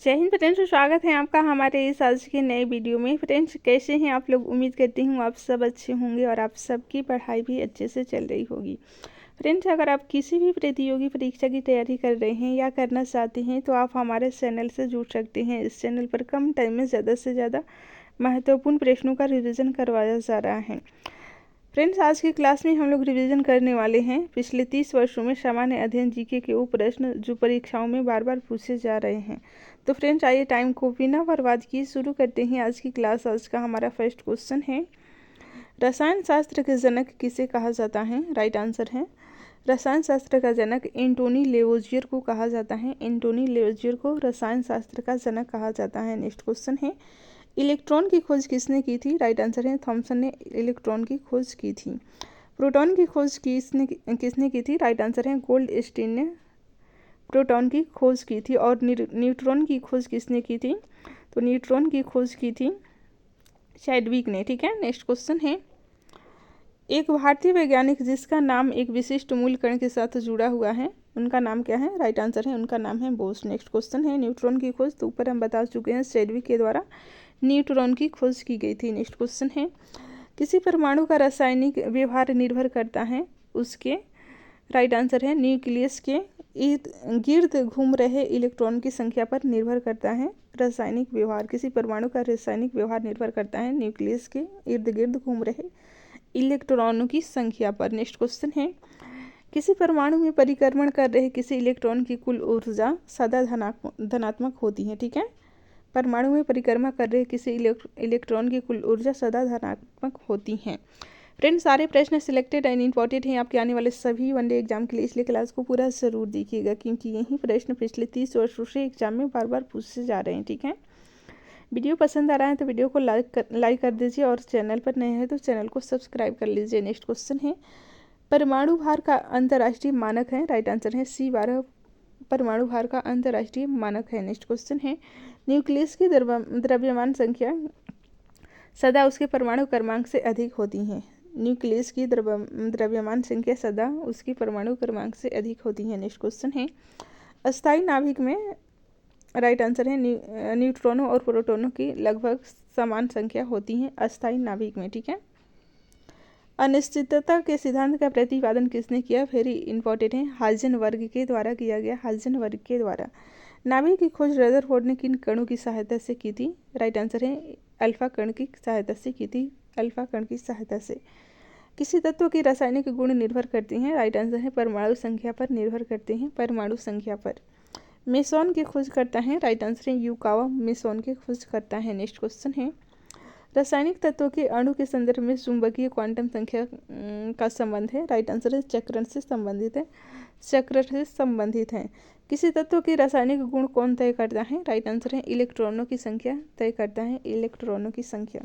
जय हिंद फ्रेंड्स, स्वागत है आपका हमारे इस आज के नए वीडियो में। फ्रेंड्स, कैसे हैं आप लोग? उम्मीद करती हूँ आप सब अच्छे होंगे और आप सबकी पढ़ाई भी अच्छे से चल रही होगी। फ्रेंड्स, अगर आप किसी भी प्रतियोगी परीक्षा की तैयारी कर रहे हैं या करना चाहते हैं तो आप हमारे चैनल से जुड़ सकते हैं। इस चैनल पर कम टाइम में ज़्यादा से ज़्यादा महत्वपूर्ण प्रश्नों का रिविज़न करवाया जा रहा है। फ्रेंड्स, आज की क्लास में हम लोग रिवीजन करने वाले हैं पिछले 30 वर्षों में सामान्य अध्ययन जीके के वो प्रश्न जो परीक्षाओं में बार बार पूछे जा रहे हैं। तो फ्रेंड्स, आइए टाइम को बिना बर्बाद किए शुरू करते हैं आज की क्लास। आज का हमारा फर्स्ट क्वेश्चन है, रसायन शास्त्र के जनक किसे कहा जाता है? राइट आंसर है, रसायन शास्त्र का जनक एंटोनी लेवोजियर को कहा जाता है। एंटोनी लेवोजियर को रसायन शास्त्र का जनक कहा जाता है। नेक्स्ट क्वेश्चन है, इलेक्ट्रॉन की खोज किसने की थी? राइट आंसर है, थॉमसन ने इलेक्ट्रॉन की खोज की थी। प्रोटॉन की खोज किसने की थी? राइट आंसर है, गोल्डस्टीन ने प्रोटॉन की खोज की थी। और न्यूट्रॉन की खोज किसने की थी? तो न्यूट्रॉन की खोज की थी चैडविक ने। ठीक है, नेक्स्ट क्वेश्चन है, एक भारतीय वैज्ञानिक जिसका नाम एक विशिष्ट मूल कण के साथ जुड़ा हुआ है, उनका नाम क्या है? राइट आंसर है, उनका नाम है बोस। नेक्स्ट क्वेश्चन है, न्यूट्रॉन की खोज तो ऊपर हम बता चुके हैं, चैडविक के द्वारा न्यूट्रॉन की खोज की गई थी। नेक्स्ट क्वेश्चन है, किसी परमाणु का रासायनिक व्यवहार निर्भर करता है उसके? राइट आंसर है, न्यूक्लियस के गिर्द घूम रहे इलेक्ट्रॉन की संख्या पर निर्भर करता है रासायनिक व्यवहार। किसी परमाणु का रासायनिक व्यवहार निर्भर करता है न्यूक्लियस के इर्द गिर्द घूम रहे इलेक्ट्रॉनों की संख्या पर। नेक्स्ट क्वेश्चन है, किसी परमाणु में परिक्रमण कर रहे किसी इलेक्ट्रॉन की कुल ऊर्जा सदा धनात्मक होती है। ठीक है, परमाणु में परिक्रमा कर रहे किसी इलेक्ट्रॉन की कुल ऊर्जा सदा धनात्मक होती हैं। फ्रेंड्स, सारे प्रश्न सिलेक्टेड एंड इम्पॉर्टेंट हैं आपके आने वाले सभी वनडे एग्जाम के लिए, इसलिए क्लास को पूरा ज़रूर देखिएगा क्योंकि यही प्रश्न पिछले 30 वर्षों से एग्जाम में बार बार पूछे जा रहे हैं। ठीक है, वीडियो पसंद आ रहा है तो वीडियो को लाइक कर दीजिए और चैनल पर नए हैं तो चैनल को सब्सक्राइब कर लीजिए। नेक्स्ट क्वेश्चन है, परमाणु भार का अंतर्राष्ट्रीय मानक है? राइट आंसर है, C12 परमाणु भार का अंतर्राष्ट्रीय मानक है। नेक्स्ट क्वेश्चन है, न्यूक्लियस की द्रव्यमान संख्या सदा उसके परमाणु क्रमांक से अधिक होती है। न्यूक्लियस की द्रव्यमान संख्या सदा उसकी परमाणु क्रमांक से अधिक होती है। नेक्स्ट क्वेश्चन है, अस्थायी नाभिक में राइट आंसर है, न्यूट्रॉनों और प्रोटॉनों की लगभग समान संख्या होती है अस्थायी नाभिक में। ठीक है, अनिश्चितता के सिद्धांत का प्रतिपादन किसने किया? वेरी इंपॉर्टेंट है, हाइजेनबर्ग के द्वारा किया गया, हाइजेनबर्ग के द्वारा। नाभिक की खोज रदरफोर्ड ने किन कणों की सहायता से की थी? राइट आंसर है, अल्फा कण की सहायता से की थी, अल्फा कण की सहायता से। किसी तत्व की रासायनिक गुण निर्भर करती हैं? राइट आंसर है, परमाणु संख्या पर निर्भर करते हैं, परमाणु संख्या पर। मेसॉन की खोज करता है? राइट आंसर है, युकावा मेसॉन की खोज करता है। नेक्स्ट क्वेश्चन है, रासायनिक तत्वों के अणु के संदर्भ में चुंबकीय क्वांटम संख्या का संबंध है? राइट आंसर है, चक्रण से संबंधित है, चक्र से संबंधित है। किसी तत्व के रासायनिक गुण कौन तय करता है? राइट आंसर है, इलेक्ट्रॉनों की संख्या तय करता है, इलेक्ट्रॉनों की संख्या।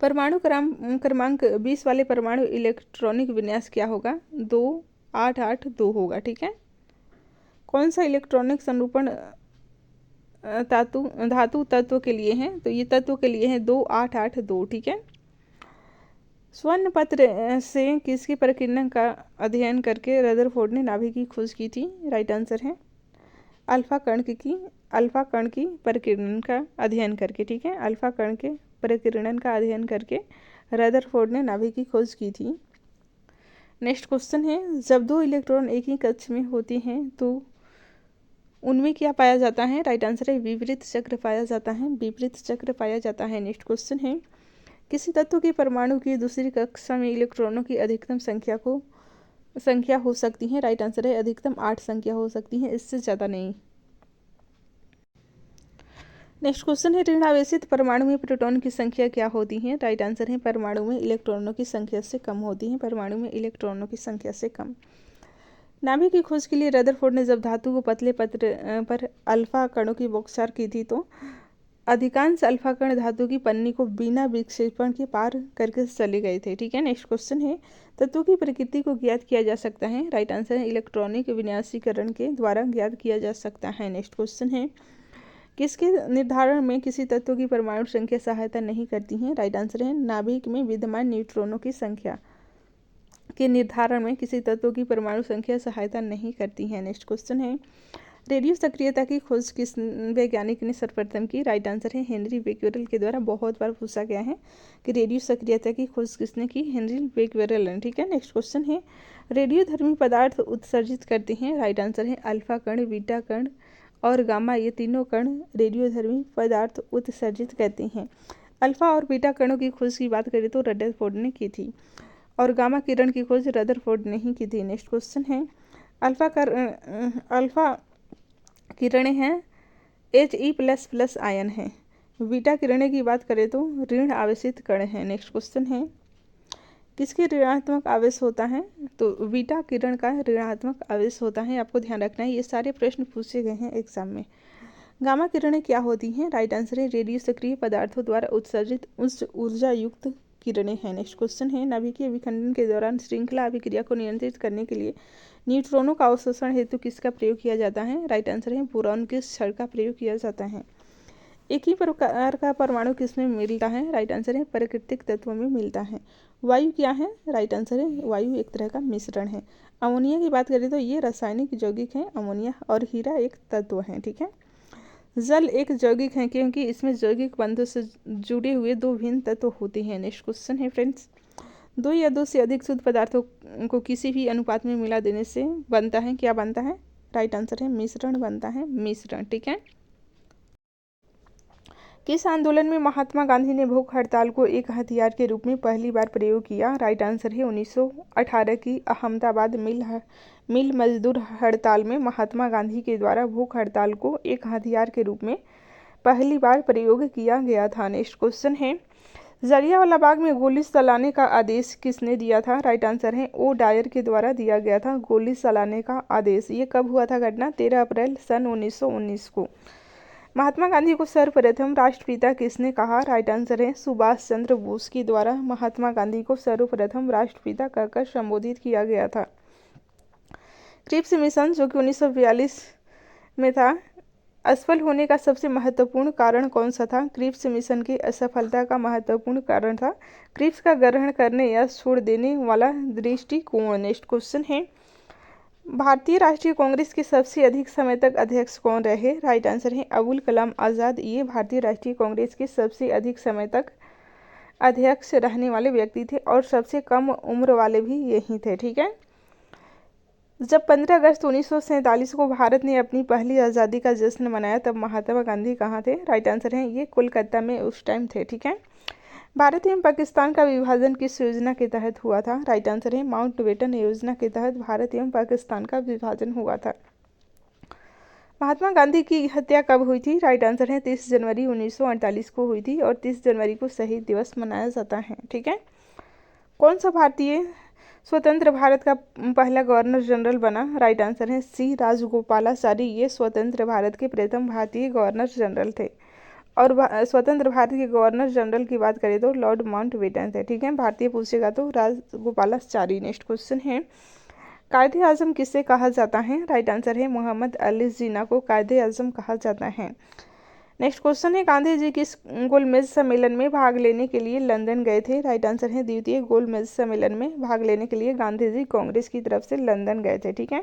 परमाणु क्रमांक 20 वाले परमाणु इलेक्ट्रॉनिक विन्यास क्या होगा? 2-8-8-2 होगा। ठीक है, कौन सा इलेक्ट्रॉनिक संरूपण धातु तत्व के लिए है? तो ये तत्व के लिए है 2-8-8-2। ठीक है, स्वर्ण पत्र से किसकी प्रकीर्णन का अध्ययन करके रदरफोर्ड ने नाभिक की खोज की थी? राइट आंसर है, अल्फा कण की प्रकीर्णन का अध्ययन करके। ठीक है, अल्फा कण के प्रकीर्णन का अध्ययन करके रदरफोर्ड ने नाभिक की खोज की थी। नेक्स्ट क्वेश्चन है, जब दो इलेक्ट्रॉन एक ही कक्ष में होते हैं तो उनमें क्या पाया जाता है? राइट आंसर है, विपरीत चक्र पाया जाता है, विपरीत चक्र पाया जाता है। नेक्स्ट क्वेश्चन है, किसी तत्व के परमाणु की दूसरी कक्षा में इलेक्ट्रॉनों की अधिकतम संख्या हो सकती है? राइट आंसर है, अधिकतम 8 संख्या हो सकती है, इससे ज़्यादा नहीं। नेक्स्ट क्वेश्चन है, ऋणावेशित परमाणु में प्रोटॉन की संख्या क्या होती है? राइट आंसर है, परमाणु में इलेक्ट्रॉनों की संख्या से कम होती है, परमाणु में इलेक्ट्रॉनों की संख्या से कम। नाभिक की खोज के लिए रदरफोर्ड ने जब धातु को पतले पत्र पर अल्फा कणों की बौछार की थी तो अधिकांश अल्फा कण धातु की पन्नी को बिना विक्षेपण के पार करके चले गए थे। ठीक है, नेक्स्ट क्वेश्चन है, तत्वों की प्रकृति को ज्ञात किया जा सकता है? राइट आंसर है, इलेक्ट्रॉनिक विन्यासीकरण के द्वारा ज्ञात किया जा सकता है। नेक्स्ट क्वेश्चन है, किसके निर्धारण में किसी तत्व की परमाणु संख्या सहायता नहीं करती है? राइट आंसर है, नाभिक में विद्यमान न्यूट्रॉनों की संख्या के निर्धारण में किसी तत्व की परमाणु संख्या सहायता नहीं करती है। नेक्स्ट क्वेश्चन है, रेडियो सक्रियता की खोज किस वैज्ञानिक ने सर्वप्रथम की? राइट आंसर है हेनरी बेक्वेरेल के द्वारा। बहुत बार पूछा गया है कि रेडियो सक्रियता की खोज किसने की? हेनरी बेक्वेरेल ने। ठीक है, नेक्स्ट क्वेश्चन है, रेडियोधर्मी पदार्थ उत्सर्जित करते हैं? राइट आंसर है अल्फा कण, बीटा कण और गामा, ये तीनों कण रेडियोधर्मी पदार्थ उत्सर्जित करते हैं। अल्फा और बीटा कणों की खोज की बात करें तो रदरफोर्ड ने की थी और गामा किरण की खोज रदरफोर्ड ने ही की थी। नेक्स्ट क्वेश्चन है, अल्फा किरणें हैं He++ आयन है। बीटा किरणें की बात करें तो ऋण आवेशित कण हैं। नेक्स्ट क्वेश्चन है, किसके ऋणात्मक आवेश होता है? तो बीटा किरण का ऋणात्मक आवेश होता है। आपको ध्यान रखना है, ये सारे प्रश्न पूछे गए हैं एग्जाम में। गामा किरणें क्या होती हैं? राइट आंसर है रेडियो सक्रिय पदार्थों द्वारा उत्सर्जित उच्च ऊर्जा युक्त किरणें हैं। नेक्स्ट क्वेश्चन है, नाभिकीय विखंडन के दौरान श्रृंखला अभिक्रिया को नियंत्रित करने के लिए न्यूट्रॉनों का अवशोषण हेतु किसका प्रयोग किया जाता है? राइट आंसर है बोरॉन के क्षण का प्रयोग किया जाता है। एक ही प्रकार का परमाणु किसमें मिलता है? राइट आंसर है प्राकृतिक तत्वों में मिलता है। वायु क्या है? राइट आंसर है वायु एक तरह का मिश्रण है। अमोनिया की बात करें तो ये रासायनिक यौगिक है अमोनिया, और हीरा एक तत्व है। ठीक है, जल एक यौगिक है क्योंकि इसमें यौगिक बंधों से जुड़े हुए दो भिन्न तत्व होते हैं। नेक्स्ट क्वेश्चन है फ्रेंड्स, दो या दो से अधिक शुद्ध पदार्थों को किसी भी अनुपात में मिला देने से बनता है, क्या बनता है? राइट आंसर है मिश्रण बनता है, मिश्रण। ठीक है, किस आंदोलन में महात्मा गांधी ने भूख हड़ताल को एक हथियार के रूप में पहली बार प्रयोग किया? राइट आंसर है 1918 की अहमदाबाद मिल मजदूर हड़ताल में महात्मा गांधी के द्वारा भूख हड़ताल को एक हथियार के रूप में पहली बार प्रयोग किया गया था। नेक्स्ट क्वेश्चन है, जलियांवाला बाग में गोली चलाने का आदेश किसने दिया था? राइट आंसर है ओ डायर के द्वारा दिया गया था गोली चलाने का आदेश। ये कब हुआ था घटना? 13 अप्रैल सन 1919 को। महात्मा गांधी को सर्वप्रथम राष्ट्रपिता किसने कहा? राइट आंसर है सुभाष चंद्र बोस के द्वारा महात्मा गांधी को सर्वप्रथम राष्ट्रपिता कहकर संबोधित किया गया था। क्रिप्स मिशन जो कि 1942 में था, असफल होने का सबसे महत्वपूर्ण कारण कौन सा था? क्रिप्स मिशन की असफलता का महत्वपूर्ण कारण था क्रिप्स का ग्रहण करने या छोड़ देने वाला दृष्टिकोण। नेक्स्ट क्वेश्चन है, भारतीय राष्ट्रीय कांग्रेस के सबसे अधिक समय तक अध्यक्ष कौन रहे? राइट आंसर है अबुल कलाम आज़ाद। ये भारतीय राष्ट्रीय कांग्रेस के सबसे अधिक समय तक अध्यक्ष रहने वाले व्यक्ति थे और सबसे कम उम्र वाले भी यही थे। ठीक है, जब 15 अगस्त 1947 को भारत ने अपनी पहली आज़ादी का जश्न मनाया तब महात्मा गांधी कहाँ थे? राइट आंसर है ये कोलकाता में उस टाइम थे। ठीक है, भारत एवं पाकिस्तान का विभाजन किस योजना के तहत हुआ था? राइट आंसर है माउंटबेटन योजना के तहत भारत एवं पाकिस्तान का विभाजन हुआ था। महात्मा गांधी की हत्या कब हुई थी? राइट आंसर है 30 जनवरी 1948 को हुई थी और 30 जनवरी को शहीद दिवस मनाया जाता है। ठीक है, कौन सा भारतीय स्वतंत्र भारत का पहला गवर्नर जनरल बना? राइट आंसर है सी राजगोपालाचारी। ये स्वतंत्र भारत के प्रथम भारतीय गवर्नर जनरल थे और स्वतंत्र भारत के गवर्नर जनरल की बात करें तो लॉर्ड माउंटबेटन थे। ठीक है, भारतीय पूछेगा तो राजगोपालाचारी। नेक्स्ट क्वेश्चन है, कायदे आजम किसे कहा जाता है? राइट आंसर है मोहम्मद अली जिन्ना को कायदे आजम कहा जाता है। नेक्स्ट क्वेश्चन है, गांधी जी किस गोलमेज सम्मेलन में भाग लेने के लिए लंदन गए थे? राइट आंसर है द्वितीय गोलमेज सम्मेलन में भाग लेने के लिए गांधी जी कांग्रेस की तरफ से लंदन गए थे। ठीक है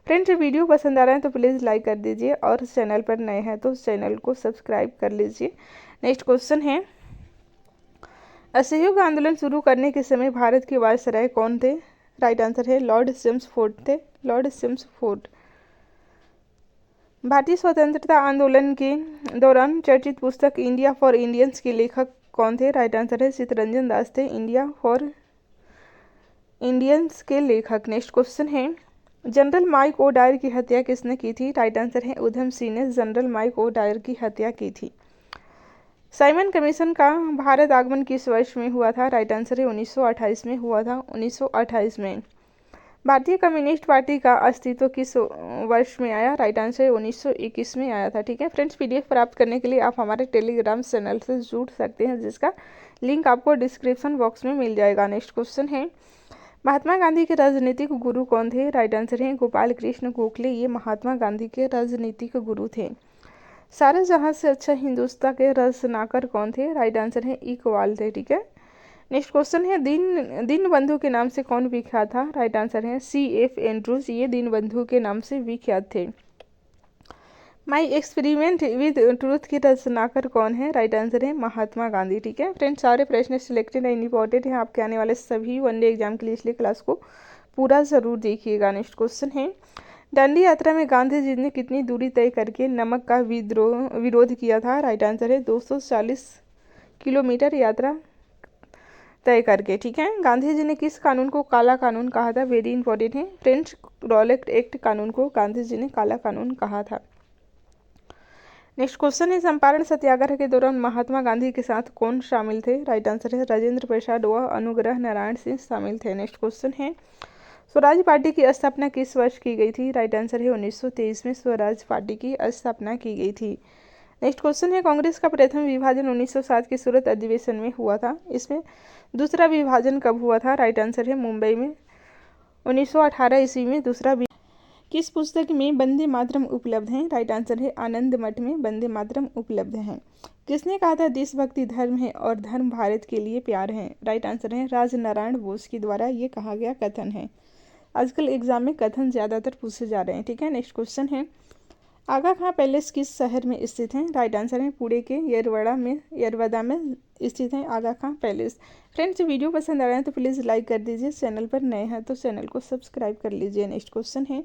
फ्रेंड्स, वीडियो पसंद आ रहा है तो प्लीज़ लाइक कर दीजिए और चैनल पर नए हैं तो चैनल को सब्सक्राइब कर लीजिए। नेक्स्ट क्वेश्चन है, असहयोग आंदोलन शुरू करने के समय भारत के वायसराय कौन थे? राइट आंसर है लॉर्ड चेम्सफोर्ड थे, लॉर्ड चेम्सफोर्ड। भारतीय स्वतंत्रता आंदोलन के दौरान चर्चित पुस्तक इंडिया फॉर इंडियंस के लेखक कौन थे? राइट आंसर है चित्तरंजन दास थे, इंडिया फॉर इंडियंस के लेखक। नेक्स्ट क्वेश्चन है, जनरल माइक ओ डायर की हत्या किसने की थी? राइट आंसर है उधम सिंह ने जनरल माइक ओ डायर की हत्या की थी। साइमन कमीशन का भारत आगमन किस वर्ष में हुआ था? राइट आंसर है 1928 में हुआ था, 1928 में। भारतीय कम्युनिस्ट पार्टी का अस्तित्व किस वर्ष में आया? राइट आंसर है 1921 में आया था। ठीक है फ्रेंड्स, पीडीएफ प्राप्त करने के लिए आप हमारे टेलीग्राम चैनल से जुड़ सकते हैं जिसका लिंक आपको डिस्क्रिप्शन बॉक्स में मिल जाएगा। नेक्स्ट क्वेश्चन है, महात्मा गांधी के राजनीतिक गुरु कौन थे? राइट आंसर है गोपाल कृष्ण गोखले। ये महात्मा गांधी के राजनीतिक गुरु थे। सारे जहां से अच्छा हिंदुस्तान के रचनाकार कौन थे? राइट आंसर है इकबाल थे। ठीक है, नेक्स्ट क्वेश्चन है, दीनबंधु के नाम से कौन विख्यात था? राइट आंसर है CF एंड्रूज। ये दीनबंधु के नाम से विख्यात थे। माई एक्सपेरिमेंट विद ट्रूथ के रचनाकार कौन है? राइट आंसर है महात्मा गांधी। ठीक है फ्रेंड्स, सारे प्रश्न सिलेक्टेड एंड इंपॉर्टेंट है आपके आने वाले सभी वनडे एग्जाम के लिए, इसलिए क्लास को पूरा ज़रूर देखिएगा। नेक्स्ट क्वेश्चन है, दांडी यात्रा में गांधी जी ने कितनी दूरी तय करके नमक का विरोध किया था? राइट आंसर है 240 किलोमीटर यात्रा तय करके। ठीक है, गांधी जी ने किस कानून को काला कानून कहा था? वेरी इंपॉर्टेंट है फ्रेंड्स, रॉलेट एक्ट कानून को गांधी जी ने काला कानून कहा था। नेक्स्ट क्वेश्चन है, चंपारण सत्याग्रह के दौरान महात्मा गांधी के साथ कौन शामिल थे? राइट आंसर है राजेंद्र प्रसाद व अनुग्रह नारायण सिंह शामिल थे। नेक्स्ट क्वेश्चन है, स्वराज पार्टी की स्थापना किस वर्ष की गई थी? राइट आंसर है 1923 में स्वराज पार्टी की स्थापना की गई थी। नेक्स्ट क्वेश्चन है, कांग्रेस का प्रथम विभाजन 1907 के सूरत अधिवेशन में हुआ था। इसमें दूसरा विभाजन कब हुआ था? राइट आंसर है मुंबई में 1918 ईस्वी में दूसरा। किस पुस्तक में वंदे मातरम उपलब्ध है? राइट आंसर है आनंद मठ में वंदे मातरम उपलब्ध है। किसने कहा था देशभक्ति धर्म है और धर्म भारत के लिए प्यार है? राइट आंसर है राजनारायण बोस के द्वारा ये कहा गया कथन है। आजकल एग्जाम में कथन ज़्यादातर पूछे जा रहे हैं। ठीक है, नेक्स्ट क्वेश्चन है, आगा खां पैलेस किस शहर में स्थित है? राइट आंसर है पुणे के यरवदा में स्थित है आगा खां पैलेस। फ्रेंड्स, वीडियो पसंद आ रहा है तो प्लीज़ लाइक कर दीजिए, चैनल पर नए हैं तो चैनल को सब्सक्राइब कर लीजिए। नेक्स्ट क्वेश्चन है,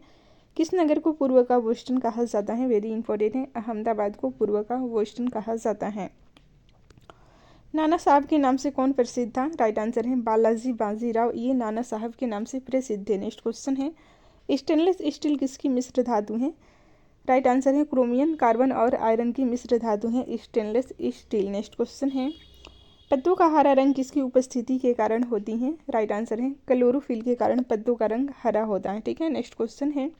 किस नगर को पूर्व का बोस्टन कहा जाता है? वेरी इंपॉर्टेंट है, अहमदाबाद को पूर्व का बोस्टन कहा जाता है। नाना साहब के नाम से कौन प्रसिद्ध था? राइट आंसर है बालाजी बाजीराव, ये नाना साहब के नाम से प्रसिद्ध है। नेक्स्ट क्वेश्चन है, स्टेनलेस स्टील किसकी मिश्र धातु है? राइट आंसर है क्रोमियम, कार्बन और आयरन की मिश्र धातु है स्टेनलेस स्टील। नेक्स्ट क्वेश्चन है, पत्तों का हरा रंग किसकी उपस्थिति के कारण होती है? राइट आंसर है क्लोरोफिल के कारण पत्तों का रंग हरा होता है। ठीक है, नेक्स्ट क्वेश्चन है,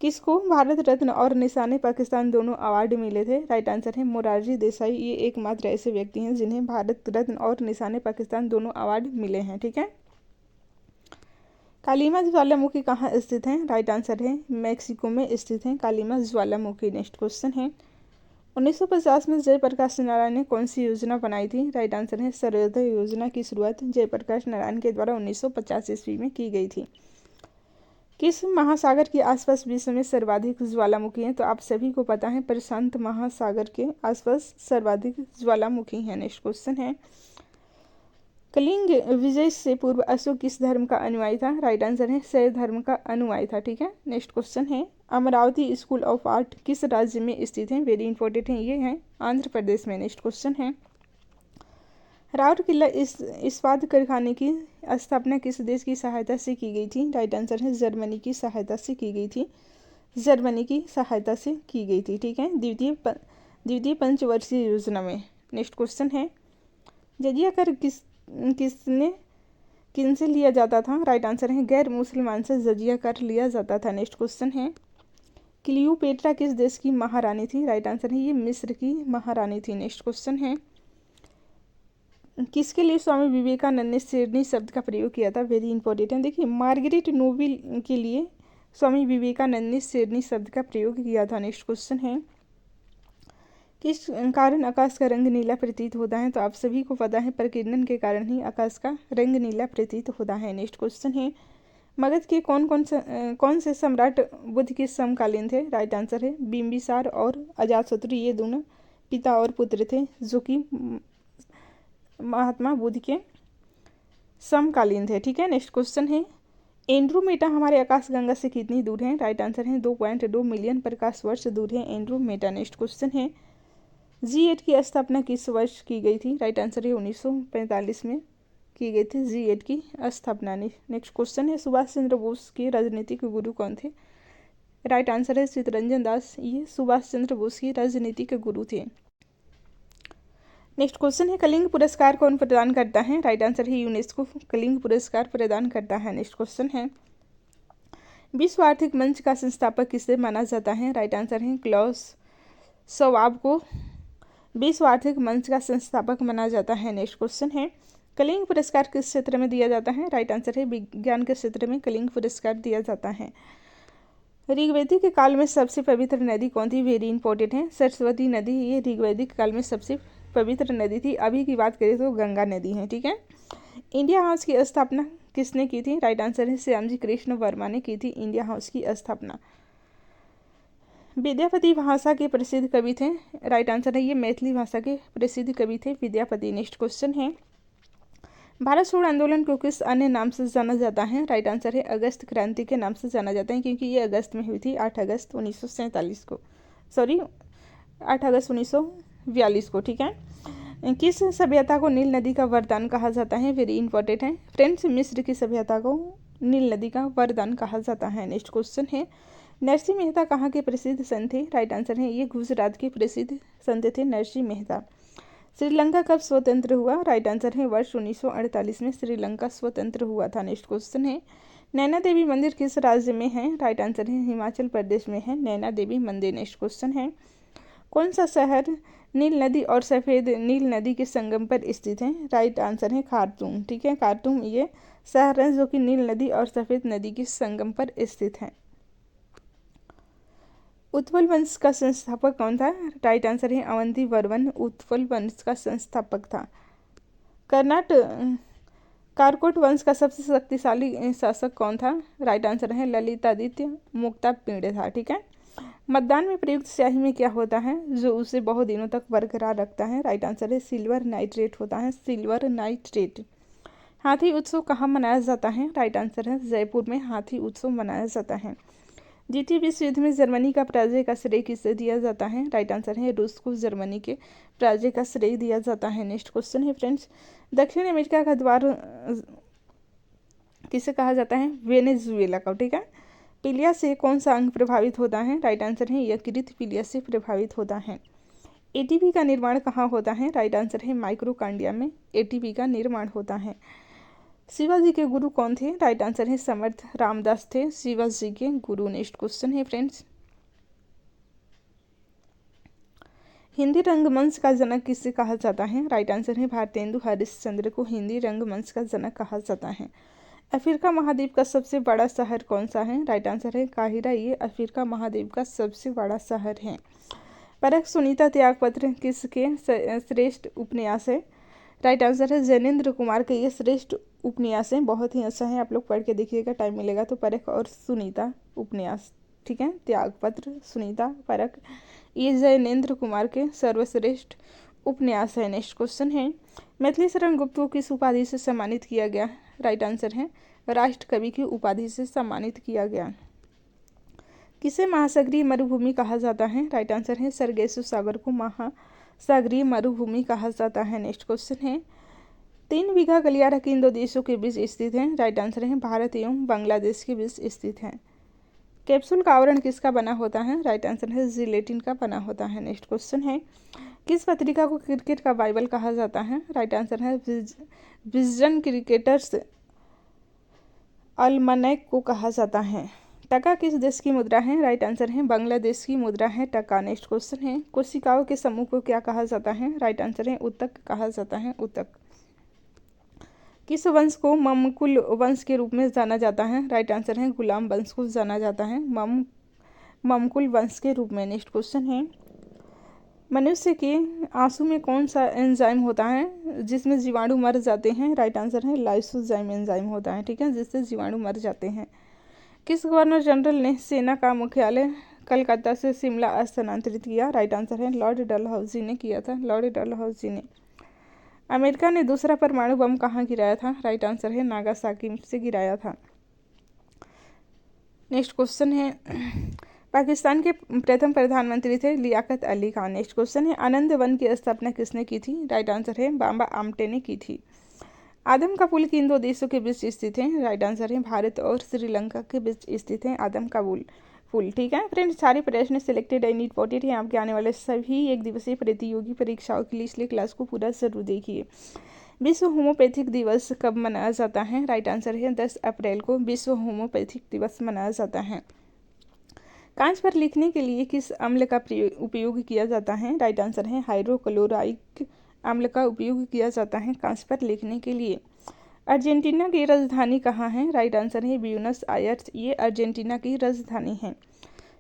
किसको भारत रत्न और निशाने पाकिस्तान दोनों अवार्ड मिले थे? राइट आंसर है मोरारजी देसाई, ये एकमात्र ऐसे व्यक्ति हैं जिन्हें भारत रत्न और निशाने पाकिस्तान दोनों अवार्ड मिले हैं। ठीक है, कालीमा ज्वालामुखी कहाँ स्थित है? राइट आंसर है मैक्सिको में स्थित है कालीमा ज्वालामुखी। नेक्स्ट क्वेश्चन है, 1950 में जयप्रकाश नारायण ने कौन सी योजना बनाई थी? राइट आंसर है सर्वोदय योजना की शुरुआत जयप्रकाश नारायण के द्वारा 1950 ईस्वी में की गई थी। किस महासागर के आसपास विश्व में सर्वाधिक ज्वालामुखी हैं? तो आप सभी को पता है प्रशांत महासागर के आसपास सर्वाधिक ज्वालामुखी हैं। नेक्स्ट क्वेश्चन है, कलिंग विजय से पूर्व अशोक किस धर्म का अनुयायी था? राइट आंसर है शैव धर्म का अनुयायी था। ठीक है, नेक्स्ट क्वेश्चन है, अमरावती स्कूल ऑफ आर्ट किस राज्य में स्थित है? वेरी इंपॉर्टेंट है, ये है आंध्र प्रदेश में। नेक्स्ट क्वेश्चन है, राउरकेला इस्पात कारखाने की स्थापना किस देश की सहायता से की गई थी? राइट आंसर है जर्मनी की सहायता से की गई थी, जर्मनी की सहायता से की गई थी। ठीक है, द्वितीय पंचवर्षीय योजना में। नेक्स्ट क्वेश्चन है, जजिया कर किनसे लिया जाता था? राइट आंसर है गैर मुसलमान से जजिया कर लिया जाता था। नेक्स्ट क्वेश्चन है, क्लियोपेट्रा किस देश की महारानी थी? राइट आंसर है ये मिस्र की महारानी थी। नेक्स्ट क्वेश्चन है, किसके लिए स्वामी विवेकानंद ने शेरनी शब्द का प्रयोग किया था? वेरी इंपॉर्टेंट है, देखिए मार्गरेट नोबेल के लिए स्वामी विवेकानंद ने शेरनी शब्द का प्रयोग किया था। नेक्स्ट क्वेश्चन है, किस कारण आकाश का रंग नीला प्रतीत होता है? तो आप सभी को पता है प्रकीर्णन के कारण ही आकाश का रंग नीला प्रतीत होता है। नेक्स्ट क्वेश्चन है, मगध के कौन से सम्राट बुद्ध के समकालीन थे? राइट आंसर है बिंबिसार और अजातशत्रु, ये दोनों पिता और पुत्र थे जो कि महात्मा बुद्ध के समकालीन थे। ठीक है, नेक्स्ट क्वेश्चन है, एंड्रोमेटा हमारे आकाशगंगा से कितनी दूर है? राइट आंसर है 2.2 मिलियन प्रकाश वर्ष दूर है एंड्रोमेटा। नेक्स्ट क्वेश्चन है, G8 की स्थापना किस वर्ष की गई थी? राइट आंसर है 1945 में की गई थी G8 की स्थापना। नेक्स्ट क्वेश्चन है, सुभाष चंद्र बोस के राजनीतिक गुरु कौन थे? राइट आंसर है चित्तरंजन दास, ये सुभाष चंद्र बोस के राजनीतिक गुरु थे। नेक्स्ट क्वेश्चन है, कलिंग पुरस्कार कौन प्रदान करता है? राइट आंसर है यूनेस्को कलिंग पुरस्कार प्रदान करता है। नेक्स्ट क्वेश्चन है, विश्व आर्थिक मंच का संस्थापक किसे माना जाता है? राइट आंसर है क्लॉस शवाब को विश्व आर्थिक मंच का संस्थापक माना जाता है। नेक्स्ट क्वेश्चन है, कलिंग पुरस्कार किस क्षेत्र में दिया जाता है? राइट आंसर है विज्ञान के क्षेत्र में कलिंग पुरस्कार दिया जाता है। ऋग्वैदिक काल में सबसे पवित्र नदी कौन थी? वेरी इंपॉर्टेंट है सरस्वती नदी, ये ऋग्वैदिक काल में सबसे पवित्र नदी थी। अभी की बात करें तो गंगा नदी है। ठीक है, इंडिया हाउस की स्थापना किसने की थी? राइट आंसर है श्यामजी कृष्ण वर्मा ने की थी इंडिया हाउस की स्थापना। विद्यापति भाषा के प्रसिद्ध कवि थे, राइट आंसर है ये मैथिली भाषा के प्रसिद्ध कवि थे विद्यापति। नेक्स्ट क्वेश्चन है, भारत छोड़ो आंदोलन को किस अन्य नाम से जाना जाता है? राइट आंसर है अगस्त क्रांति के नाम से जाना जाता है, क्योंकि ये अगस्त में हुई थी, 8 अगस्त 1947 को, सॉरी 8 अगस्त 1942 को, ठीक है। किस सभ्यता को नील नदी का वरदान कहा जाता है? वेरी इंपॉर्टेंट है फ्रेंड्स, मिस्र की सभ्यता को नील नदी का वरदान कहा जाता है। नेक्स्ट क्वेश्चन है, नरसिंह मेहता कहाँ के प्रसिद्ध संत थे? राइट आंसर है ये गुजरात के प्रसिद्ध संत थे नरसिंह मेहता। श्रीलंका कब स्वतंत्र हुआ? राइट आंसर है वर्ष 1948 में श्रीलंका स्वतंत्र हुआ था। नेक्स्ट क्वेश्चन है, नैना देवी मंदिर किस राज्य में है? राइट आंसर है हिमाचल प्रदेश में है नैना देवी मंदिर। नेक्स्ट क्वेश्चन है, कौन सा शहर नील नदी और सफ़ेद नील नदी के संगम पर स्थित है? राइट आंसर है खार्तूम, ठीक है, खार्तूम ये शहर है जो कि नील नदी और सफ़ेद नदी के संगम पर स्थित है। उत्पल वंश का संस्थापक कौन था? राइट आंसर है अवंती वर्मन उत्पल वंश का संस्थापक था। कारकोट वंश का सबसे शक्तिशाली शासक कौन था? राइट आंसर है ललितादित्य मुक्तापिंड था, ठीक है। मतदान में प्रयुक्त स्याही में क्या होता है जो उसे बहुत दिनों तक बरकरार रखता है? राइट आंसर है सिल्वर नाइट्रेट होता है, सिल्वर नाइट्रेट। हाथी उत्सव कहाँ मनाया जाता है? राइट आंसर है जयपुर में हाथी उत्सव मनाया जाता है। द्वितीय विश्व युद्ध में जर्मनी का पराजय का श्रेय किसे दिया जाता है? राइट आंसर है रूस को जर्मनी के पराजय का श्रेय दिया जाता है। नेक्स्ट क्वेश्चन है फ्रेंड्स, दक्षिण अमेरिका का द्वार किसे कहा जाता है? वेनेजुएला का, ठीक है। पीलिया से कौन सा अंग प्रभावित होता है? राइट आंसर है यकृत पीलिया से प्रभावित होता है। एटीपी का निर्माण कहाँ होता है? राइट आंसर है माइक्रोकांडिया में एटीपी का निर्माण होता है। शिवाजी के गुरु कौन थे? राइट आंसर है समर्थ रामदास थे शिवाजी के गुरु। नेक्स्ट क्वेश्चन है फ्रेंड्स, हिंदी रंगमंच का जनक किसे कहा जाता है? राइट आंसर है भारतेंदु हरिश्चंद्र को हिंदी रंगमंच का जनक कहा जाता है। अफ्रीका महाद्वीप का सबसे बड़ा शहर कौन सा है? राइट आंसर है काहिरा, ये अफ्रीका महाद्वीप का सबसे बड़ा शहर है। परख सुनीता त्यागपत्र किसके श्रेष्ठ उपन्यास है? राइट आंसर है जैनेन्द्र कुमार के ये श्रेष्ठ उपन्यास हैं, बहुत ही अच्छा है, आप लोग पढ़ के देखिएगा, टाइम मिलेगा तो। परख और सुनीता उपन्यास, ठीक है, त्यागपत्र सुनीता परख ये जैनेन्द्र कुमार के सर्वश्रेष्ठ उपन्यास है। नेक्स्ट क्वेश्चन है, मैथिली शरण गुप्त को किस उपाधि से सम्मानित किया गया? राइट आंसर है राष्ट्र कवि की उपाधि से सम्मानित किया गया। किसे महासागरीय मरुभूमि कहा जाता है? राइट आंसर है सरगेसु सागर को महासागरीय मरुभूमि कहा जाता है। नेक्स्ट क्वेश्चन है, 3 बीघा गलियारा किन 2 देशों के बीच स्थित है? राइट आंसर है भारत एवं बांग्लादेश के बीच स्थित है। कैप्सूल का आवरण किसका बना होता है? राइट आंसर है जिलेटिन का बना होता है। नेक्स्ट क्वेश्चन है, किस पत्रिका को क्रिकेट का बाइबल कहा जाता है? राइट आंसर है विजडन क्रिकेटर्स अलमनैक को कहा जाता है। टका किस देश की मुद्रा है? राइट आंसर है बांग्लादेश की मुद्रा है टका। नेक्स्ट क्वेश्चन है, कोशिकाओं के समूह को क्या कहा जाता है? राइट आंसर है ऊतक कहा जाता है, ऊतक। किस वंश को ममकुल वंश के रूप में जाना जाता है? राइट आंसर है गुलाम वंश को जाना जाता है ममकुल वंश के रूप में। नेक्स्ट क्वेश्चन है, मनुष्य के आंसू में कौन सा एंजाइम होता है जिसमें जीवाणु मर जाते हैं? राइट आंसर है लाइसोजाइम एंजाइम होता है, ठीक है, जिससे जीवाणु मर जाते हैं। किस गवर्नर जनरल ने सेना का मुख्यालय कलकत्ता से शिमला स्थानांतरित किया? राइट आंसर है लॉर्ड डलहौजी ने किया था, लॉर्ड डलहौजी ने। अमेरिका ने दूसरा परमाणु बम कहाँ गिराया था? राइट आंसर है नागासाकी से गिराया था। नेक्स्ट क्वेश्चन है, पाकिस्तान के प्रथम प्रधानमंत्री थे लियाकत अली खान। नेक्स्ट क्वेश्चन है, आनंद वन की स्थापना किसने की थी? राइट आंसर है बाबा आमटे ने की थी। आदम का पुल किन 2 देशों के बीच स्थित है? राइट आंसर है भारत और श्रीलंका के बीच स्थित है आदम का पुल, ठीक है। फ्रेंड्स, सारे प्रश्न सिलेक्टेड एंड इंपॉर्टेंट हैं आपके आने वाले सभी 1 दिवसीय प्रतियोगी परीक्षाओं के लिए, इसलिए क्लास को पूरा जरूर देखिए। विश्व होम्योपैथिक दिवस कब मनाया जाता है? राइट आंसर है 10 अप्रैल को विश्व होम्योपैथिक दिवस मनाया जाता है। कांच पर लिखने के लिए किस अम्ल का उपयोग किया जाता है? राइट आंसर है हाइड्रोक्लोराइक अम्ल का उपयोग किया जाता है कांच पर लिखने के लिए। अर्जेंटीना की राजधानी कहाँ है? राइट आंसर है ब्यूनस आयर्स, ये अर्जेंटीना की राजधानी है।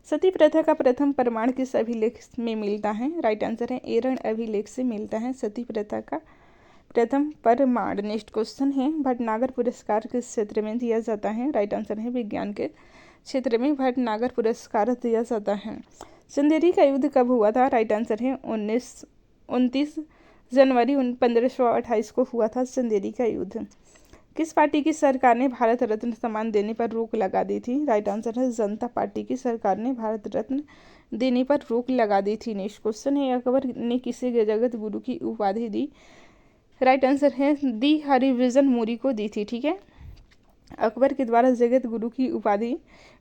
सती प्रथा का प्रथम प्रमाण किस अभिलेख में मिलता है? राइट आंसर है एरन अभिलेख से मिलता है सती प्रथा का प्रथम प्रमाण। नेक्स्ट क्वेश्चन है, भटनागर पुरस्कार किस क्षेत्र में दिया जाता है? राइट आंसर है विज्ञान के क्षेत्र में भटनागर पुरस्कार दिया जाता है। चंदेरी का युद्ध कब हुआ था? राइट आंसर है 29 जनवरी 1528 को हुआ था चंदेरी का युद्ध। किस पार्टी की सरकार ने भारत रत्न सम्मान देने पर रोक लगा दी थी? राइट आंसर है जनता पार्टी की सरकार ने भारत रत्न देने पर रोक लगा दी थी। नेक्स्ट क्वेश्चन है, अकबर ने किसे जगत गुरु की उपाधि दी? राइट आंसर है दी हरिविजन मोरी को दी थी। ठीक है, अकबर के द्वारा जगत गुरु की उपाधि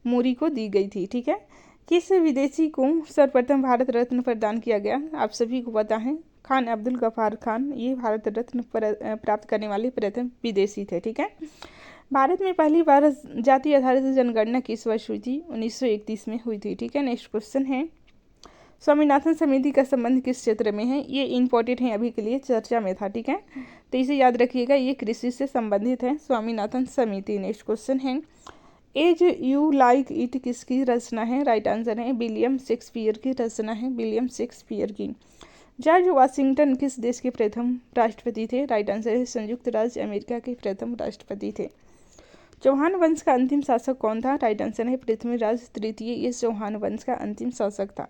मोरी को दी गई थी। ठीक है, किस विदेशी को सर्वप्रथम भारत रत्न प्रदान किया गया? आप सभी को पता है, खान अब्दुल गफ्फार खान ये भारत रत्न प्राप्त करने वाले प्रथम विदेशी थे। ठीक है, भारत में पहली बार जाति आधारित जनगणना किस वर्ष हुई थी? 1931 में हुई थी। ठीक है, नेक्स्ट क्वेश्चन है, स्वामीनाथन समिति का संबंध किस क्षेत्र में है? ये इंपॉर्टेंट है, अभी के लिए चर्चा में था। ठीक है, तो इसे याद रखिएगा, ये कृषि से संबंधित है स्वामीनाथन समिति। नेक्स्ट क्वेश्चन है, एज यू लाइक इट किसकी रचना है? राइट आंसर है विलियम शेक्सपियर की रचना है, विलियम शेक्सपियर की। जॉर्ज वाशिंगटन किस देश के प्रथम राष्ट्रपति थे? राइट आंसर है संयुक्त राज्य अमेरिका के प्रथम राष्ट्रपति थे। चौहान वंश का अंतिम शासक कौन था? राइट आंसर है पृथ्वीराज तृतीय, ये चौहान वंश का अंतिम शासक था।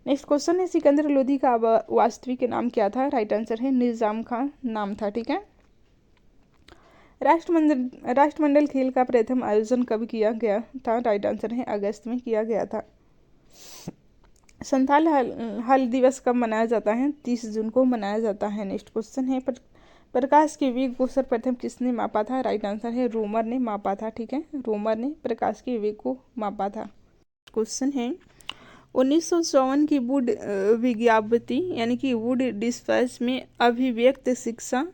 नेक्स्ट क्वेश्चन है, सिकंदर लोदी का वास्तविक नाम क्या था? राइट आंसर है निजाम खान नाम था। ठीक है, राष्ट्रमंडल खेल का प्रथम आयोजन कब किया गया था? राइट आंसर है अगस्त में किया गया था। संथाल हल दिवस कब मनाया जाता है? 30 जून को मनाया जाता है। नेक्स्ट क्वेश्चन है, प्रकाश के वेग को सर्वप्रथम किसने मापा था? राइट आंसर है रोमर ने मापा था। ठीक है, रोमर ने प्रकाश के वेग को मापा था। क्वेश्चन है, 1954 की वुड विज्ञप्ति यानी कि वुड डिस्पैच में अभिव्यक्त शिक्षा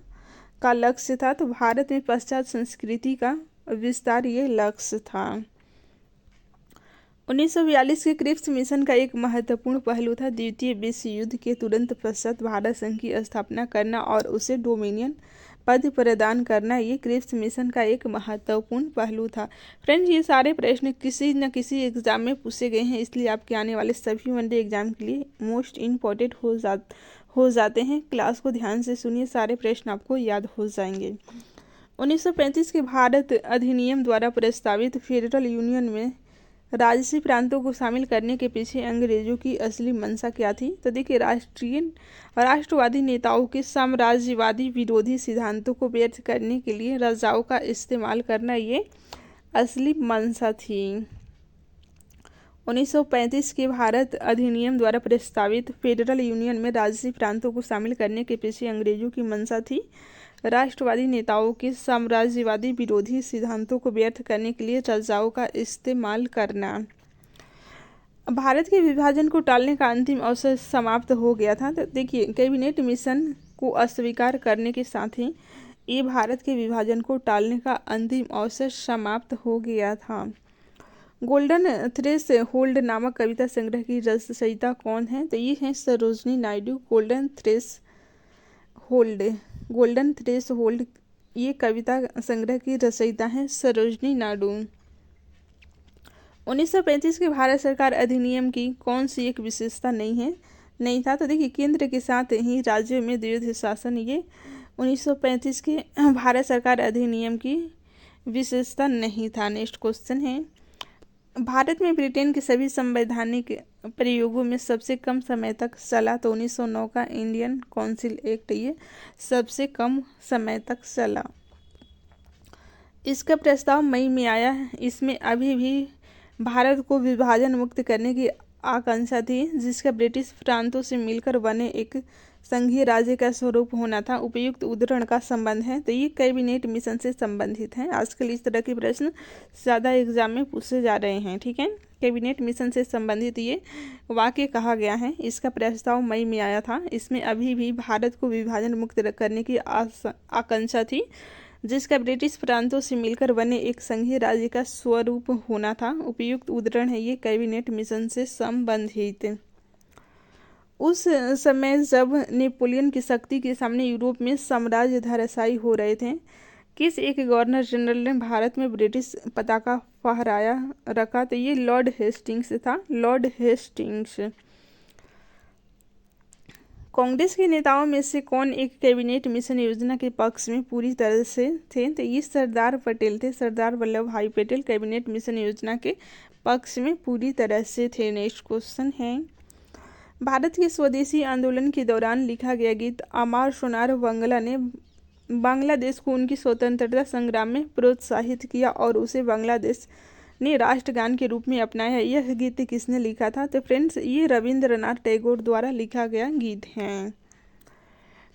का लक्ष्य था, तो भारत में पश्चात संस्कृति का विस्तार ये लक्ष्य था। 1942 के क्रिप्स मिशन का एक महत्वपूर्ण पहलू था द्वितीय विश्व युद्ध के तुरंत पश्चात भारत संघ की स्थापना करना और उसे डोमिनियन पद प्रदान करना, ये क्रिप्स मिशन का एक महत्वपूर्ण पहलू था। फ्रेंड्स, ये सारे प्रश्न किसी न किसी एग्जाम में पूछे गए हैं, इसलिए आपके आने वाले सभी वनडे एग्जाम के लिए मोस्ट इम्पॉर्टेंट हो जाते हैं। क्लास को ध्यान से सुनिए, सारे प्रश्न आपको याद हो जाएंगे। 1935 के भारत अधिनियम द्वारा प्रस्तावित फेडरल यूनियन में राजसी प्रांतों को शामिल करने के पीछे अंग्रेजों की असली मंशा क्या थी? तो देखिए, राष्ट्रवादी नेताओं के साम्राज्यवादी विरोधी सिद्धांतों को व्यर्थ करने के लिए राजाओं का इस्तेमाल करना, ये असली मंशा थी। 1935 के भारत अधिनियम द्वारा प्रस्तावित फेडरल यूनियन में राजसी प्रांतों को शामिल करने के पीछे अंग्रेजों की मंशा थी राष्ट्रवादी नेताओं के साम्राज्यवादी विरोधी सिद्धांतों को व्यर्थ करने के लिए राजाओं का इस्तेमाल करना। भारत के विभाजन को टालने का अंतिम अवसर समाप्त हो गया था। तो देखिए, कैबिनेट मिशन को अस्वीकार करने के साथ ही ये भारत के विभाजन को टालने का अंतिम अवसर समाप्त हो गया था। गोल्डन थ्रेश होल्ड नामक कविता संग्रह की रचयिता कौन है? तो ये है Sarojini Naidu. Golden threshold ये कविता संग्रह की रचयिता है सरोजनी नायडू। 1935 के भारत सरकार अधिनियम की कौन सी एक विशेषता नहीं था? तो देखिए, केंद्र के साथ ही राज्यों में द्वैध शासन, ये 1935 के भारत सरकार अधिनियम की विशेषता नहीं था। नेक्स्ट क्वेश्चन है, भारत में ब्रिटेन के सभी संवैधानिक प्रयोगों में सबसे कम समय तक चला, तो 1909 का इंडियन काउंसिल एक्ट ये सबसे कम समय तक चला। इसका प्रस्ताव मई में आया। इसमें अभी भी भारत को विभाजन मुक्त करने की आकांक्षा थी, जिसका ब्रिटिश प्रांतों से मिलकर बने एक संघीय राज्य का स्वरूप होना था। उपयुक्त उद्धरण का संबंध है, तो ये कैबिनेट मिशन से संबंधित है। आजकल इस तरह के प्रश्न ज़्यादा एग्जाम में पूछे जा रहे हैं। ठीक है, कैबिनेट मिशन से संबंधित ये वाक्य कहा गया है, इसका प्रस्ताव मई में आया था। इसमें अभी भी भारत को विभाजन मुक्त करने की आकांक्षा थी, जिसका ब्रिटिश प्रांतों से मिलकर बने एक संघीय राज्य का स्वरूप होना था। उपयुक्त उद्धरण है ये कैबिनेट मिशन से संबंधित। उस समय जब नेपोलियन की शक्ति के सामने यूरोप में साम्राज्य धराशायी हो रहे थे, किस एक गवर्नर जनरल ने भारत में ब्रिटिश पताका फहराया रखा? तो ये लॉर्ड हेस्टिंग्स था, लॉर्ड हेस्टिंग्स। कांग्रेस के नेताओं में से कौन एक कैबिनेट मिशन योजना के पक्ष में पूरी तरह से थे? तो ये सरदार पटेल थे, सरदार वल्लभ भाई पटेल कैबिनेट मिशन योजना के पक्ष में पूरी तरह से थे। नेक्स्ट क्वेश्चन है, भारत के स्वदेशी आंदोलन के दौरान लिखा गया गीत अमार सोनार बांग्ला ने बांग्लादेश को उनकी स्वतंत्रता संग्राम में प्रोत्साहित किया और उसे बांग्लादेश ने राष्ट्रगान के रूप में अपनाया। यह गीत किसने लिखा था? तो फ्रेंड्स ये रविंद्रनाथ टैगोर द्वारा लिखा गया गीत है।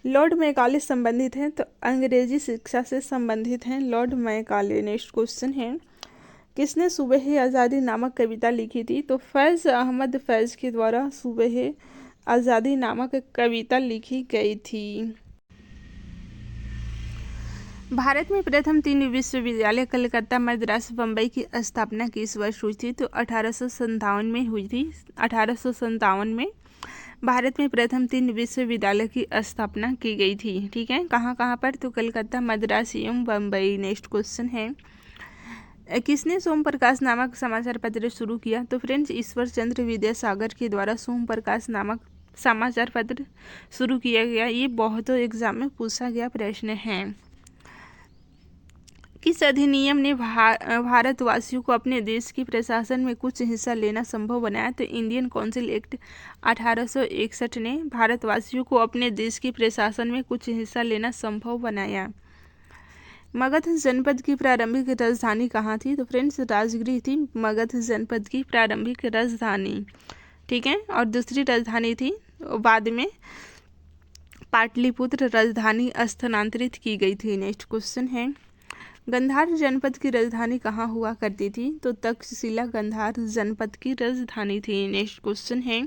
लॉर्ड मैकाले संबंधित हैं तो अंग्रेजी शिक्षा से संबंधित हैं लॉर्ड मैकाले। नेक्स्ट क्वेश्चन है, किसने सुबह आज़ादी नामक कविता लिखी थी? तो फैज़ अहमद फैज़ के द्वारा सुबह आज़ादी नामक कविता लिखी गई थी। भारत में प्रथम 3 विश्वविद्यालय कलकत्ता, मद्रास, बम्बई की स्थापना किस वर्ष हुई थी? तो 1857 में हुई थी। 1857 में भारत में प्रथम 3 विश्वविद्यालय की स्थापना की गई थी। ठीक है, कहाँ कहाँ पर? तो कलकत्ता, मद्रास एवं बम्बई। नेक्स्ट क्वेश्चन है, किसने सोम प्रकाश नामक समाचार पत्र शुरू किया? तो फ्रेंड्स ईश्वर चंद्र विद्यासागर के द्वारा सोम प्रकाश नामक समाचार पत्र शुरू किया गया। ये बहुतों एग्जाम में पूछा गया प्रश्न है। किस अधिनियम ने भारतवासियों को अपने देश के प्रशासन में कुछ हिस्सा लेना संभव बनाया? तो इंडियन काउंसिल एक्ट 1861 ने भारतवासियों को अपने देश के प्रशासन में कुछ हिस्सा लेना संभव बनाया। मगध जनपद की प्रारंभिक राजधानी कहाँ थी? तो फ्रेंड्स राजगृह थी मगध जनपद की प्रारंभिक राजधानी। ठीक है, और दूसरी राजधानी थी बाद में पाटलिपुत्र राजधानी स्थानांतरित की गई थी। नेक्स्ट क्वेश्चन है, गंधार जनपद की राजधानी कहाँ हुआ करती थी? तो तक्षशिला गंधार जनपद की राजधानी थी। नेक्स्ट क्वेश्चन है,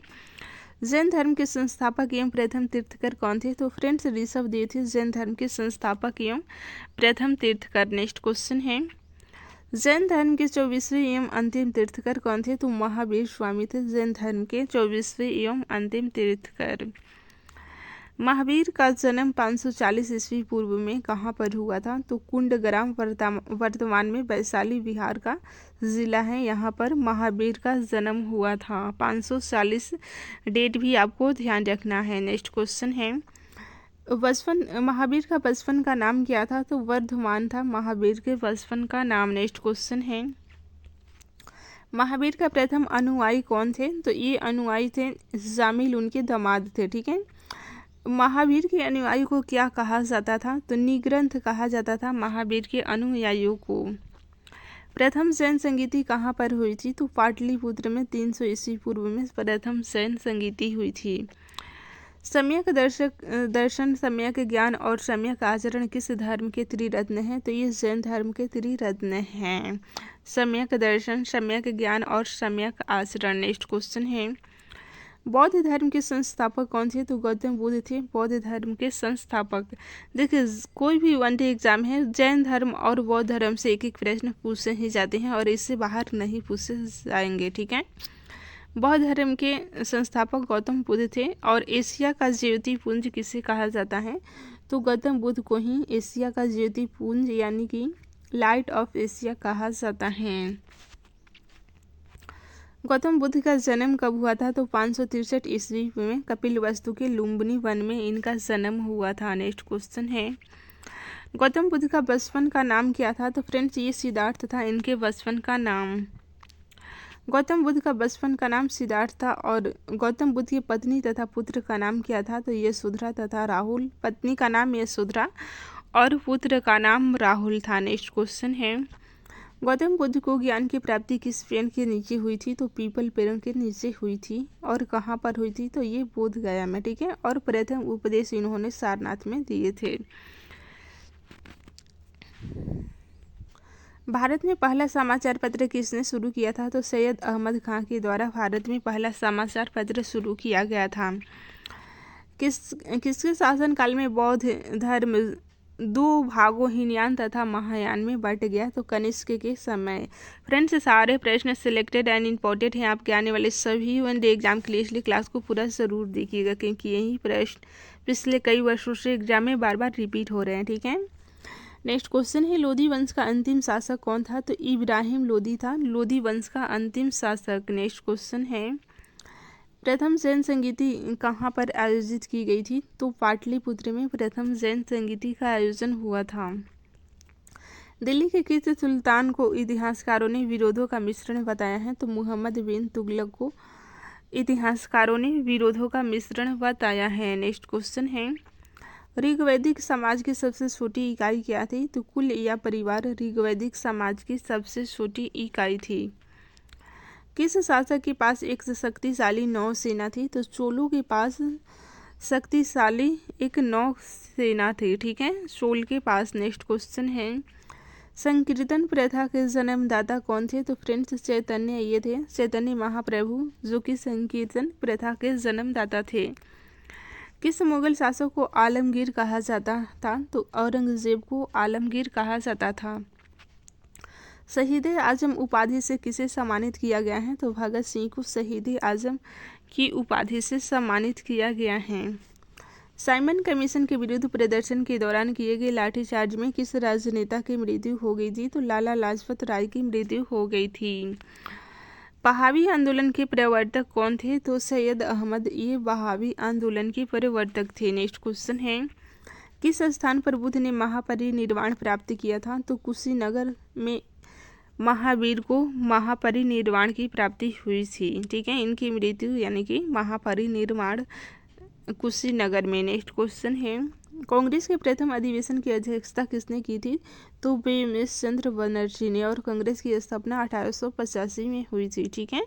जैन धर्म के संस्थापक एवं प्रथम तीर्थकर कौन थे? तो फ्रेंड्स ऋषभदेव थे जैन धर्म के संस्थापक एवं प्रथम तीर्थकर। नेक्स्ट क्वेश्चन है, जैन धर्म के 24वें एवं अंतिम तीर्थकर कौन थे? तो महावीर स्वामी थे जैन धर्म के 24वें एवं अंतिम तीर्थकर। महावीर का जन्म 540 ईस्वी पूर्व में कहाँ पर हुआ था? तो कुंडग्राम वर्तमान में वैशाली बिहार का ज़िला है, यहाँ पर महावीर का जन्म हुआ था। 540 डेट भी आपको ध्यान रखना है। नेक्स्ट क्वेश्चन है, महावीर का बचपन का नाम क्या था? तो वर्धमान था महावीर के बचपन का नाम। नेक्स्ट क्वेश्चन है, महावीर का प्रथम अनुयायी कौन थे? तो ये अनुयायी थे जामिल, उनके दामाद थे। ठीक है, महावीर के अनुयायी को क्या कहा जाता था? तो निग्रंथ कहा जाता था महावीर के अनुयायियों को। प्रथम जैन संगीति कहाँ पर हुई थी? तो पाटलिपुत्र में 300 ईस्वी पूर्व में प्रथम जैन संगीति हुई थी। सम्यक दर्शन, सम्यक ज्ञान और सम्यक आचरण किस धर्म के त्रिरत्न हैं? तो ये जैन धर्म के त्रिरत्न हैं, सम्यक दर्शन, सम्यक ज्ञान और सम्यक आचरण। नेक्स्ट क्वेश्चन है, बौद्ध धर्म के संस्थापक कौन थे? तो गौतम बुद्ध थे बौद्ध धर्म के संस्थापक। देखिए कोई भी वनडे एग्जाम है, जैन धर्म और बौद्ध धर्म से एक एक प्रश्न पूछे ही जाते हैं और इससे बाहर नहीं पूछे जाएंगे। ठीक है, बौद्ध धर्म के संस्थापक गौतम बुद्ध थे और एशिया का ज्योतिपुंज किसे कहा जाता है? तो गौतम बुद्ध को ही एशिया का ज्योतिपुंज यानी कि लाइट ऑफ एशिया कहा जाता है। गौतम बुद्ध का जन्म कब हुआ था? तो 563 ईस्वी में कपिलवस्तु के लुम्बिनी वन में इनका जन्म हुआ था। नेक्स्ट क्वेश्चन है, गौतम बुद्ध का बचपन का नाम क्या था? तो फ्रेंड्स ये सिद्धार्थ था इनके बचपन का नाम। गौतम बुद्ध का बचपन का नाम सिद्धार्थ था और गौतम बुद्ध की पत्नी तथा पुत्र का नाम क्या था? तो यशोधरा तथा राहुल। पत्नी का नाम यशोधरा और पुत्र का नाम राहुल था। नेक्स्ट क्वेश्चन है, गौतम बुद्ध को ज्ञान की प्राप्ति किस पेड़ के नीचे हुई थी? तो पीपल पेड़ के नीचे हुई थी। और कहाँ पर हुई थी? तो ये बोध गया में। ठीक है, और प्रथम उपदेश इन्होंने सारनाथ में दिए थे। भारत में पहला समाचार पत्र किसने शुरू किया था? तो सैयद अहमद खां के द्वारा भारत में पहला समाचार पत्र शुरू किया गया था। किसके शासनकाल में बौद्ध धर्म 2 भागों हीनयान तथा महायान में बट गया? तो कनिष्क के समय। फ्रेंड्स सारे प्रश्न सिलेक्टेड एंड इम्पोर्टेंट हैं, आपके आने वाले सभी वनडे एग्जाम के लिए इसलिए क्लास को पूरा ज़रूर देखिएगा क्योंकि यही प्रश्न पिछले कई वर्षों से एग्जाम में बार बार रिपीट हो रहे हैं। ठीक है, नेक्स्ट क्वेश्चन है, लोधी वंश का अंतिम शासक कौन था? तो इब्राहिम लोधी था लोधी वंश का अंतिम शासक। नेक्स्ट क्वेश्चन है, प्रथम जैन संगीति कहाँ पर आयोजित की गई थी? तो पाटलिपुत्र में प्रथम जैन संगीति का आयोजन हुआ था। दिल्ली के किस सुल्तान को इतिहासकारों ने विरोधों का मिश्रण बताया है? तो मोहम्मद बिन तुगलक को इतिहासकारों ने विरोधों का मिश्रण बताया है। नेक्स्ट क्वेश्चन है, ऋग्वैदिक समाज की सबसे छोटी इकाई क्या थी? तो कुल या परिवार ऋग्वैदिक समाज की सबसे छोटी इकाई थी। किस शासक के पास एक शक्तिशाली नौसेना थी? तो चोलों के पास शक्तिशाली एक नौसेना थी। ठीक है, चोल के पास। नेक्स्ट क्वेश्चन है, संकीर्तन प्रथा के जन्मदाता कौन थे? तो फ्रेंड्स चैतन्य ये थे, चैतन्य महाप्रभु, जो कि संकीर्तन प्रथा के जन्मदाता थे। किस मुगल शासक को आलमगीर कहा जाता था? तो औरंगजेब को आलमगीर कहा जाता था। शहीद आजम उपाधि से किसे सम्मानित किया गया है? तो भगत सिंह को शहीद आजम की उपाधि से सम्मानित किया गया है। साइमन कमीशन के विरुद्ध प्रदर्शन के दौरान किए गए लाठीचार्ज में किस राजनेता की मृत्यु हो गई थी? तो लाला लाजपत राय की मृत्यु हो गई थी। बहावी आंदोलन के प्रवर्तक कौन थे? तो सैयद अहमद, ये बहावी आंदोलन के प्रवर्तक थे। नेक्स्ट क्वेश्चन है, किस स्थान पर बुद्ध ने महापरिनिर्वाण प्राप्त किया था? तो कुशीनगर में महावीर को महापरिनिर्वाण की प्राप्ति हुई थी। ठीक है, इनकी मृत्यु यानी कि महापरिनिर्वाण कुशीनगर में। नेक्स्ट क्वेश्चन है, कांग्रेस के प्रथम अधिवेशन की अध्यक्षता किसने की थी? तो बीएमएस चंद्र बनर्जी ने, और कांग्रेस की स्थापना 1885 में हुई थी। ठीक है,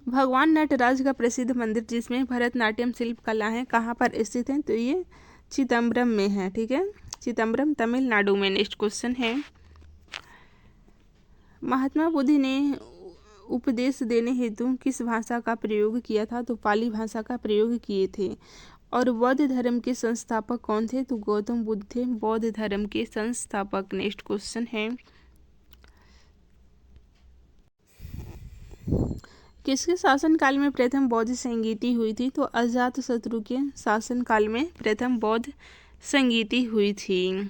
भगवान नटराज का प्रसिद्ध मंदिर जिसमें भरतनाट्यम शिल्प कला है कहाँ पर स्थित है? तो ये चिदम्बरम में है। ठीक है, चिदम्बरम तमिलनाडु में। नेक्स्ट क्वेश्चन है, महात्मा बुद्ध ने उपदेश देने हेतु किस भाषा का प्रयोग किया था? तो पाली भाषा का प्रयोग किए थे। और बौद्ध धर्म के संस्थापक कौन थे? तो गौतम बुद्ध थे बौद्ध धर्म के संस्थापक। नेक्स्ट क्वेश्चन है, किसके शासनकाल में प्रथम बौद्ध संगीति हुई थी? तो अजातशत्रु के शासनकाल में प्रथम बौद्ध संगीति हुई थी।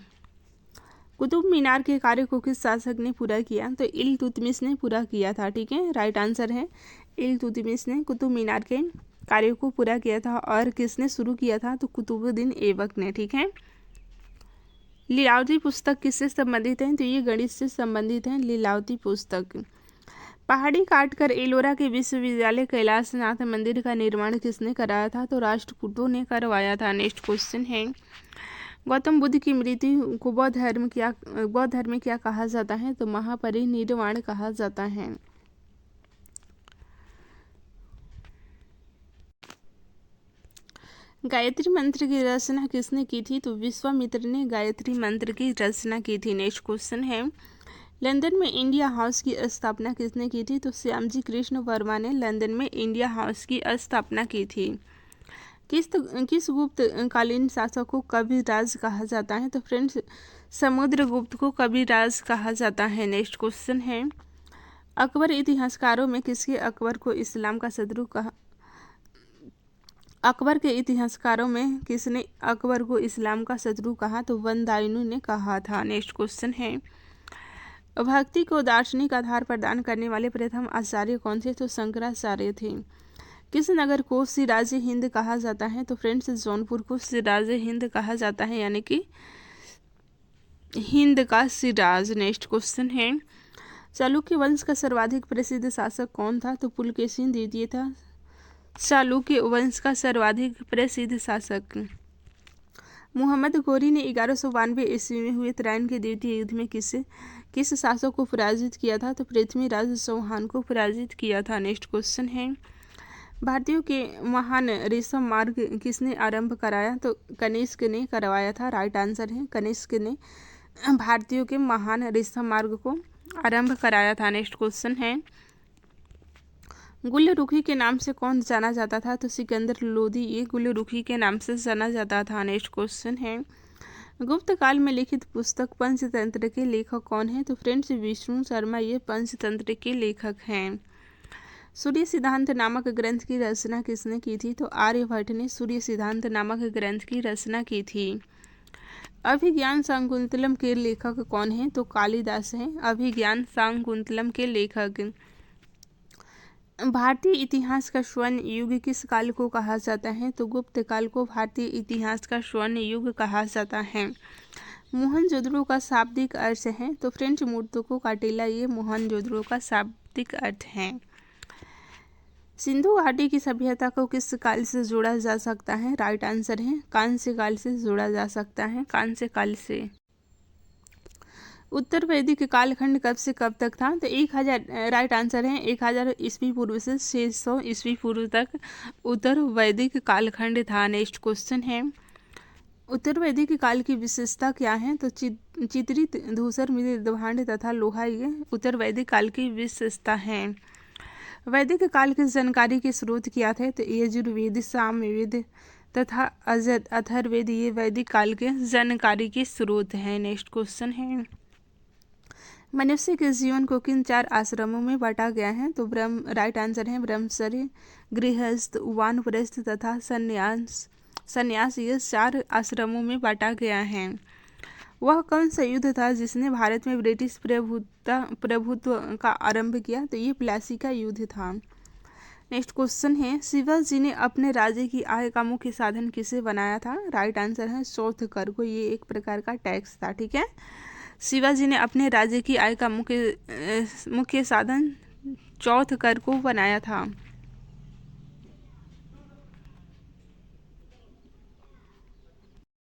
कुतुब मीनार के कार्य को किस शासक ने पूरा किया? तो इल्तुतमिश ने पूरा किया था। ठीक है, राइट आंसर है इल्तुतमिश ने कुतुब मीनार के कार्य को पूरा किया था। और किसने शुरू किया था? तो कुतुबुद्दीन ऐबक ने। ठीक है, लीलावती पुस्तक किससे संबंधित है? तो ये गणित से संबंधित है लीलावती पुस्तक। पहाड़ी काटकर एलोरा के विश्वविद्यालय कैलाशनाथ मंदिर का निर्माण किसने कराया था? तो राष्ट्रकूटों ने करवाया था। नेक्स्ट क्वेश्चन है, गौतम बुद्ध की मृत्यु को बौद्ध धर्म में क्या कहा जाता है? तो महापरिनिर्वाण कहा जाता है। गायत्री मंत्र की रचना किसने की थी? तो विश्वामित्र ने गायत्री मंत्र की रचना की थी। नेक्स्ट क्वेश्चन है, लंदन में इंडिया हाउस की स्थापना किसने की थी? तो श्यामजी कृष्ण वर्मा ने लंदन में इंडिया हाउस की स्थापना की थी। किस गुप्त कालीन शासक को कविराज कहा जाता है? तो फ्रेंड्स समुद्रगुप्त को कविराज कहा जाता है। नेक्स्ट क्वेश्चन है, अकबर इतिहासकारों में किसके अकबर को इस्लाम का शत्रु कहा? अकबर के इतिहासकारों में किसने अकबर को इस्लाम का शत्रु कहा? तो वंदायनु ने कहा था। नेक्स्ट क्वेश्चन है, भक्ति को दार्शनिक आधार प्रदान करने वाले प्रथम आचार्य कौन थे? तो शंकराचार्य थे। किस नगर को सिराज हिंद कहा जाता है? तो फ्रेंड्स जौनपुर को सिराज हिंद कहा जाता है, यानी कि हिंद का सिराज। नेक्स्ट क्वेश्चन है, चालुक्य वंश का सर्वाधिक प्रसिद्ध शासक कौन था? तो पुलकेशिन द्वितीय था चालुक्य वंश का सर्वाधिक प्रसिद्ध शासक। मोहम्मद गौरी ने 1192 ईस्वी में हुए तराइन के द्वितीय युद्ध में किस शासक को पराजित किया था? तो पृथ्वीराज चौहान को पराजित किया था। नेक्स्ट क्वेश्चन है, भारतीयों के महान रेशम मार्ग किसने आरंभ कराया? तो कनिष्क ने करवाया था। राइट आंसर है कनिष्क ने भारतीयों के महान रेशम मार्ग को आरंभ कराया था। नेक्स्ट क्वेश्चन है, गुलरुखी के नाम से कौन जाना जाता था? तो सिकंदर लोदी, ये गुलरुखी के नाम से जाना जाता था। नेक्स्ट क्वेश्चन है, गुप्त काल में लिखित पुस्तक पंचतंत्र के लेखक कौन है? तो फ्रेंड्स विष्णु शर्मा, ये पंचतंत्र के लेखक हैं। सूर्य सिद्धांत नामक ग्रंथ की रचना किसने की थी? तो आर्यभट्ट ने सूर्य सिद्धांत नामक ग्रंथ की रचना की थी। अभिज्ञान शाकुंतलम के लेखक कौन है? तो कालिदास हैं अभिज्ञान शाकुंतलम के लेखक। भारतीय इतिहास का स्वर्ण युग किस काल को कहा जाता है? तो गुप्त काल को भारतीय इतिहास का स्वर्ण युग कहा जाता है। मोहनजोदड़ो का शाब्दिक अर्थ है, तो फ्रेंच मूर्तों काटिला ये मोहनजोदड़ो का शाब्दिक अर्थ है। सिंधु घाटी की सभ्यता को किस काल से जोड़ा जा सकता है? राइट आंसर है कांस्य काल से जोड़ा जा सकता है, कांस्य काल से। उत्तर वैदिक कालखंड कब से कब तक था? तो 1000 राइट आंसर है 1000 ईस्वी पूर्व से 600 ईस्वी पूर्व तक उत्तर वैदिक कालखंड था। नेक्स्ट क्वेश्चन है, उत्तर वैदिक काल की विशेषता क्या है? तो चित्रित धूसर मृद भांड तथा लोहा ये उत्तर वैदिक काल की विशेषता है। वैदिक काल की जानकारी के स्रोत क्या थे? तो यजुर्वेद, सामवेद तथा अथर्ववेद ये वैदिक काल के जानकारी के स्रोत हैं। नेक्स्ट क्वेश्चन है, मनुष्य के जीवन को किन 4 आश्रमों में बांटा गया है? तो राइट आंसर है ब्रह्मचर्य, गृहस्थ, वानप्रस्थ तथा संन्यास ये 4 आश्रमों में बांटा गया है। वह कौन सा युद्ध था जिसने भारत में ब्रिटिश प्रभुत्व का आरंभ किया? तो ये प्लासी का युद्ध था। नेक्स्ट क्वेश्चन है, शिवाजी ने अपने राज्य की आय का मुख्य साधन किसे बनाया था? राइट आंसर है चौथ कर को, ये एक प्रकार का टैक्स था। ठीक है, शिवाजी ने अपने राज्य की आय का मुख्य साधन चौथ कर को बनाया था।